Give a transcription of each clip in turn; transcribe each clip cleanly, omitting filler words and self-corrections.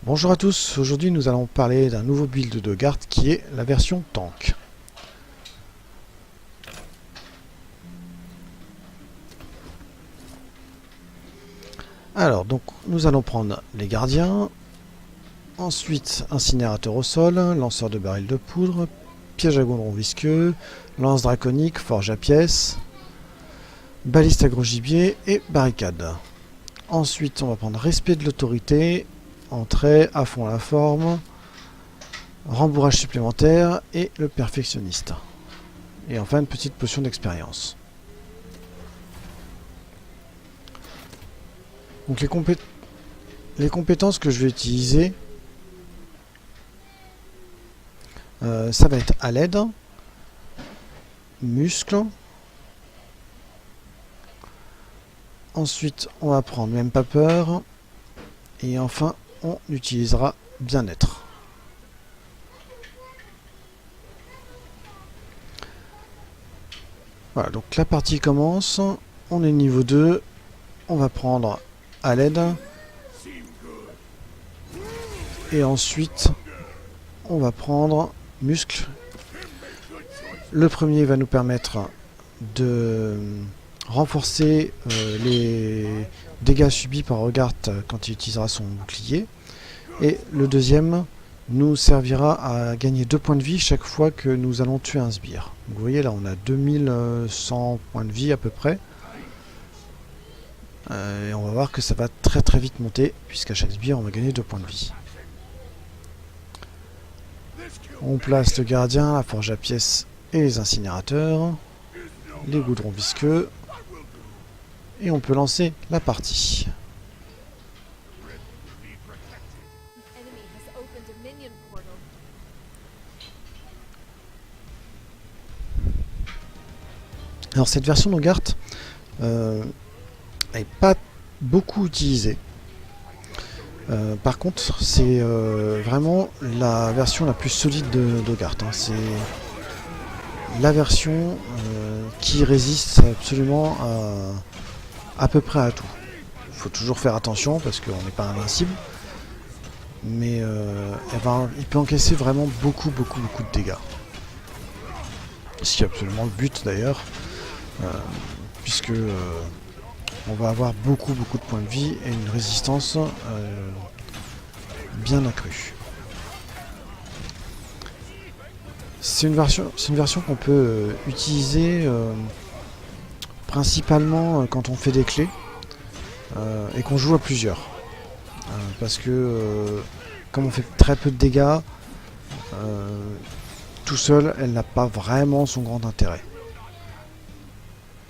Bonjour à tous, aujourd'hui nous allons parler d'un nouveau build de Gart qui est la version tank. Alors donc nous allons prendre les gardiens, ensuite incinérateur au sol, lanceur de barils de poudre, piège à gondron visqueux, lance draconique, forge à pièces, baliste à gros gibier et barricade. Ensuite on va prendre respect de l'autorité, entrée, à fond la forme, rembourrage supplémentaire et le perfectionniste. Et enfin une petite potion d'expérience. Donc les compétences que je vais utiliser, ça va être à l'aide, muscle. Ensuite on va prendre même pas peur. Et enfin on utilisera bien-être. Voilà, donc la partie commence. On est niveau 2. On va prendre à l'aide. Et ensuite, on va prendre muscle. Le premier va nous permettre de renforcer les dégâts subis par Regard quand il utilisera son bouclier. Et le deuxième nous servira à gagner 2 points de vie chaque fois que nous allons tuer un sbire. Donc vous voyez là on a 2100 points de vie à peu près. Et on va voir que ça va très vite monter, puisqu'à chaque sbire on va gagner 2 points de vie. On place le gardien, la forge à pièces et les incinérateurs, les goudrons visqueux, et on peut lancer la partie. Alors cette version de Gart n'est pas beaucoup utilisée. Par contre, c'est vraiment la version la plus solide de Gart. C'est la version qui résiste absolument à peu près à tout. Il faut toujours faire attention parce qu'on n'est pas invincible. Mais il peut encaisser vraiment beaucoup de dégâts. Ce qui est absolument le but d'ailleurs. Puisque on va avoir beaucoup de points de vie et une résistance bien accrue. C'est une version qu'on peut utiliser principalement quand on fait des clés et qu'on joue à plusieurs. Parce que comme on fait très peu de dégâts, tout seul, elle n'a pas vraiment son grand intérêt.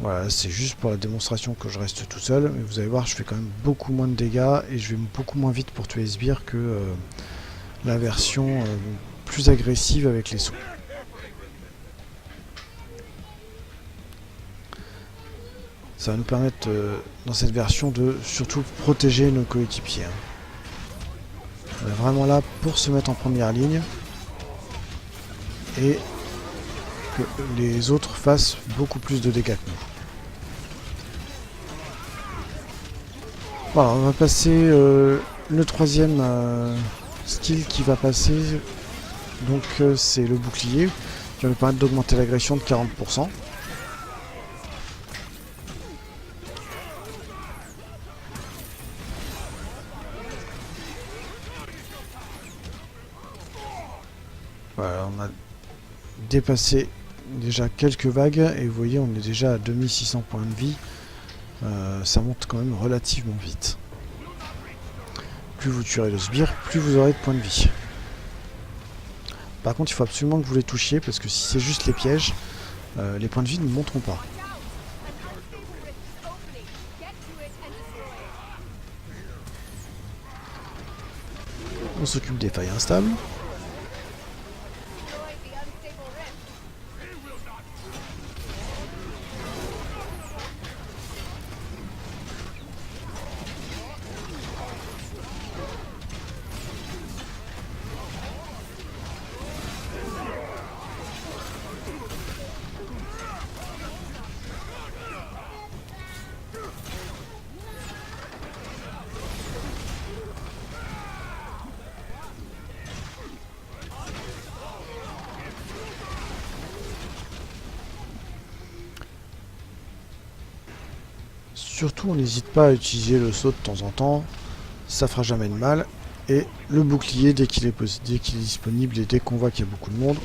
Voilà, c'est juste pour la démonstration que je reste tout seul, mais vous allez voir, je fais quand même beaucoup moins de dégâts et je vais beaucoup moins vite pour tuer les sbires que la version plus agressive avec les sauts. Ça va nous permettre dans cette version de surtout protéger nos coéquipiers. On est vraiment là pour se mettre en première ligne et que les autres fassent beaucoup plus de dégâts que nous. Voilà, on va passer le troisième skill qui va passer. Donc c'est le bouclier qui va nous permettre d'augmenter l'agression de 40%. Voilà, on a dépassé déjà quelques vagues et vous voyez on est déjà à 2600 points de vie. Ça monte quand même relativement vite. Plus vous tuerez le sbire, plus vous aurez de points de vie. Par contre il faut absolument que vous les touchiez parce que si c'est juste les pièges, les points de vie ne monteront pas. On s'occupe des failles instables. surtout on n'hésite pas à utiliser le saut de temps en temps, ça fera jamais de mal. Et le bouclier dès qu'il est disponible et dès qu'on voit qu'il y a beaucoup de monde,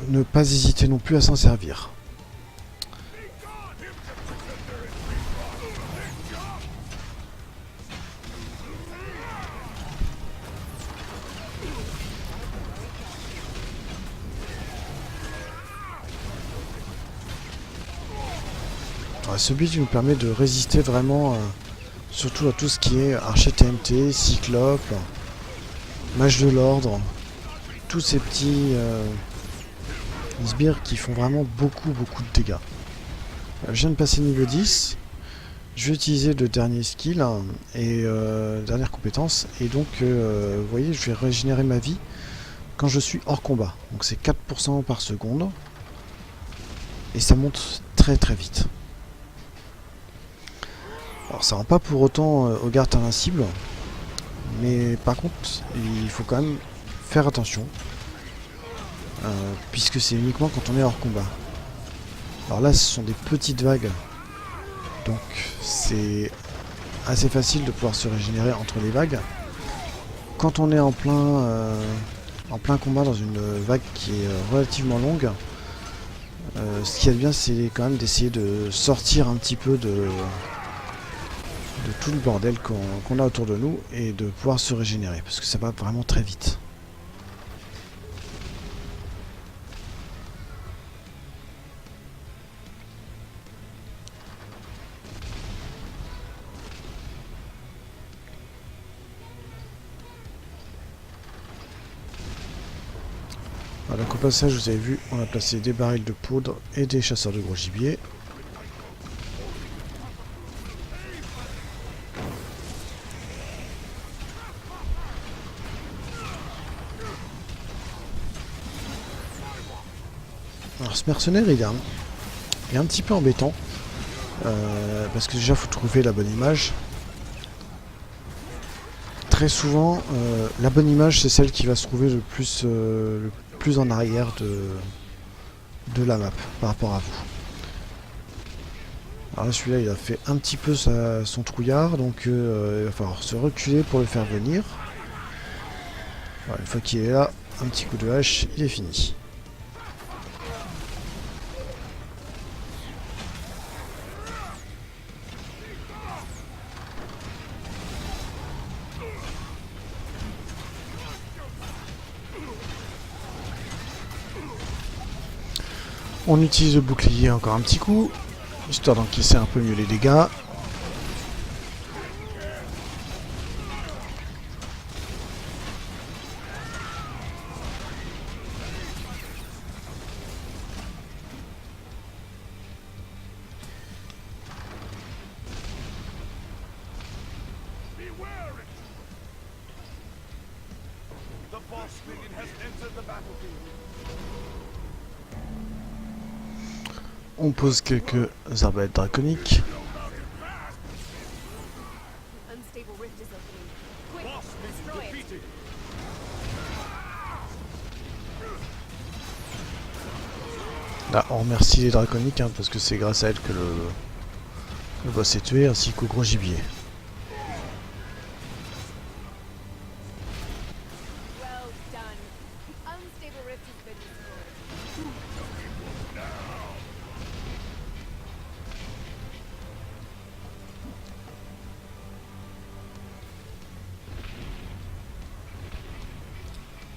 ne pas hésiter non plus à s'en servir. Ce build nous permet de résister vraiment surtout à tout ce qui est archer TNT, cyclope, mage de l'ordre, tous ces petits sbires qui font vraiment beaucoup de dégâts. Je viens de passer niveau 10, je vais utiliser le dernier skill et dernière compétence, et donc vous voyez, je vais régénérer ma vie quand je suis hors combat. Donc c'est 4% par seconde et ça monte très vite. Alors ça rend pas pour autant Hogarth invincible, mais par contre il faut quand même faire attention, puisque c'est uniquement quand on est hors combat. Alors là ce sont des petites vagues, donc c'est assez facile de pouvoir se régénérer entre les vagues. Quand on est en plein combat dans une vague qui est relativement longue, ce qui est bien c'est quand même d'essayer de sortir un petit peu de tout le bordel qu'on a autour de nous et de pouvoir se régénérer parce que ça va vraiment très vite. Voilà, donc au passage vous avez vu, on a placé des barils de poudre et des chasseurs de gros gibier. Alors ce mercenaire il est un petit peu embêtant parce que déjà il faut trouver la bonne image. Très souvent la bonne image c'est celle qui va se trouver le plus en arrière de la map par rapport à vous. Alors celui-là il a fait un petit peu son trouillard, donc il va falloir se reculer pour le faire venir. Voilà, une fois qu'il est là, un petit coup de hache, il est fini. On utilise le bouclier encore un petit coup, histoire d'encaisser un peu mieux les dégâts. On pose quelques arbalètes draconiques. Là, on remercie les draconiques parce que c'est grâce à elles que le boss est tué, ainsi qu'au gros gibier.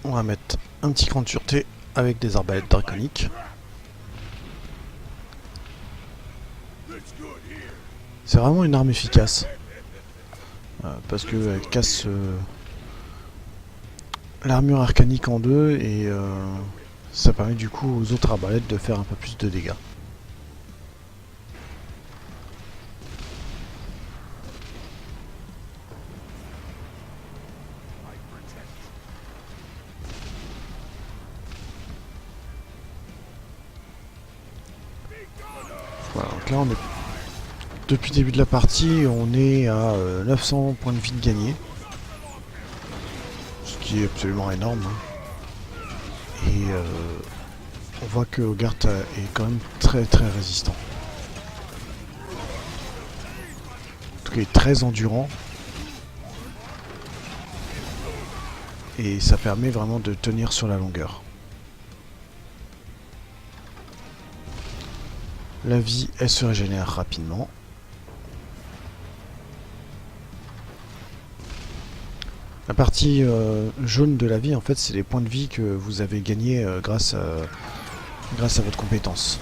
On va mettre un petit cran de sûreté avec des arbalètes draconiques. C'est vraiment une arme efficace. Parce qu'elle casse l'armure arcanique en deux et ça permet du coup aux autres arbalètes de faire un peu plus de dégâts. Voilà, donc là on est depuis le début de la partie, on est à 900 points de vie de gagné, ce qui est absolument énorme. Et on voit que Hogarth est quand même très résistant. est très endurant. Et ça permet vraiment de tenir sur la longueur. La vie, elle se régénère rapidement. La partie jaune de la vie, en fait, c'est les points de vie que vous avez gagnés grâce à votre compétence.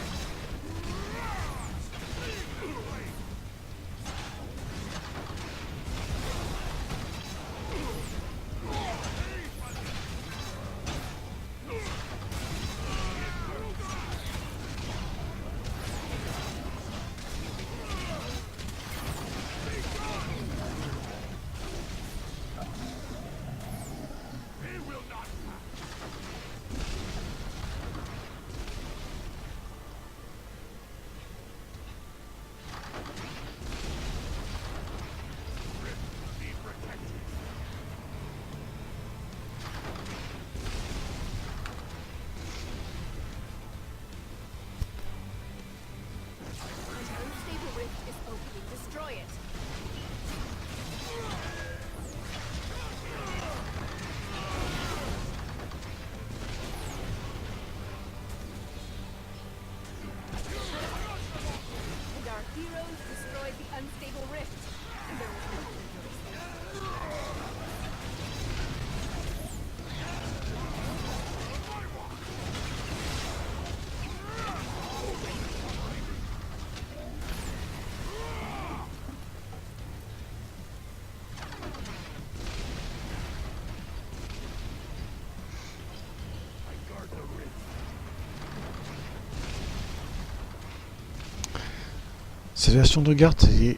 Cette version de garde est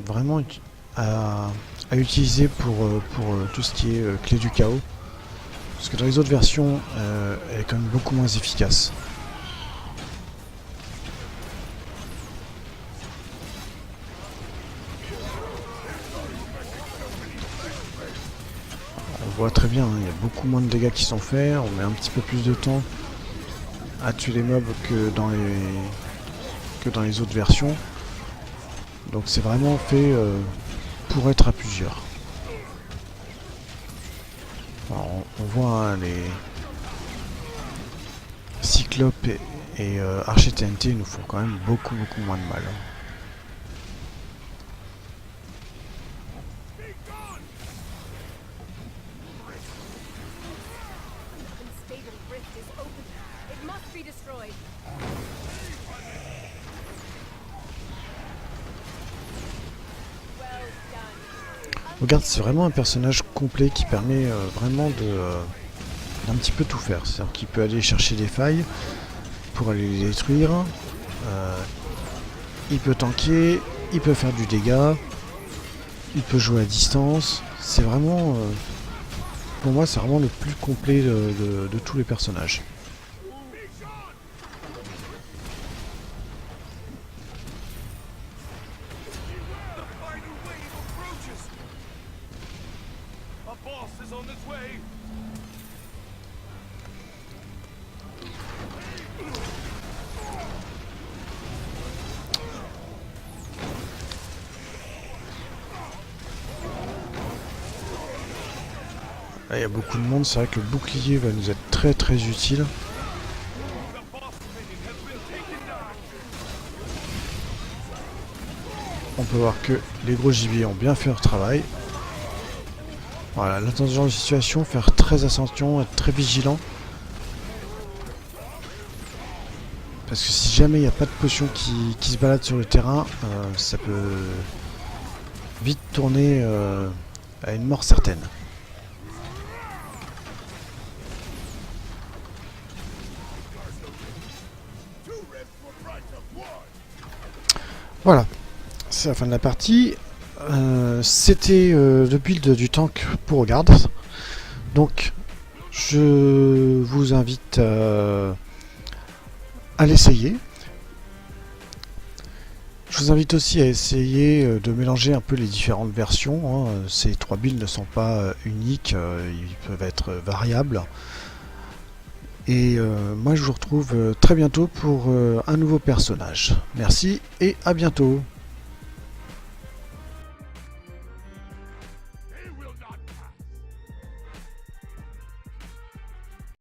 vraiment à utiliser pour tout ce qui est clé du chaos. Parce que dans les autres versions, elle est quand même beaucoup moins efficace. On voit très bien, il y a beaucoup moins de dégâts qui sont faits, on met un petit peu plus de temps à tuer les mobs que dans les autres versions. Donc c'est vraiment fait pour être à plusieurs. Alors, on voit hein, les Cyclopes et Archer TNT nous font quand même beaucoup moins de mal. Regarde, c'est vraiment un personnage complet qui permet vraiment d'un petit peu tout faire. C'est-à-dire qu'il peut aller chercher des failles pour aller les détruire. Il peut tanker, il peut faire du dégât, il peut jouer à distance. C'est vraiment, pour moi, c'est vraiment le plus complet de tous les personnages. Là, il y a beaucoup de monde, c'est vrai que le bouclier va nous être très utile. On peut voir que les gros gibiers ont bien fait leur travail. Voilà, là dans ce genre de situation, faire très attention, être très vigilant. Parce que si jamais il n'y a pas de potion qui se balade sur le terrain, ça peut vite tourner à une mort certaine. Voilà, c'est la fin de la partie. C'était le build du tank pour Hogarth. Donc, je vous invite à l'essayer. Je vous invite aussi à essayer de mélanger un peu les différentes versions. Hein. Ces trois builds ne sont pas uniques, ils peuvent être variables. Et moi je vous retrouve très bientôt pour un nouveau personnage. Merci et à bientôt.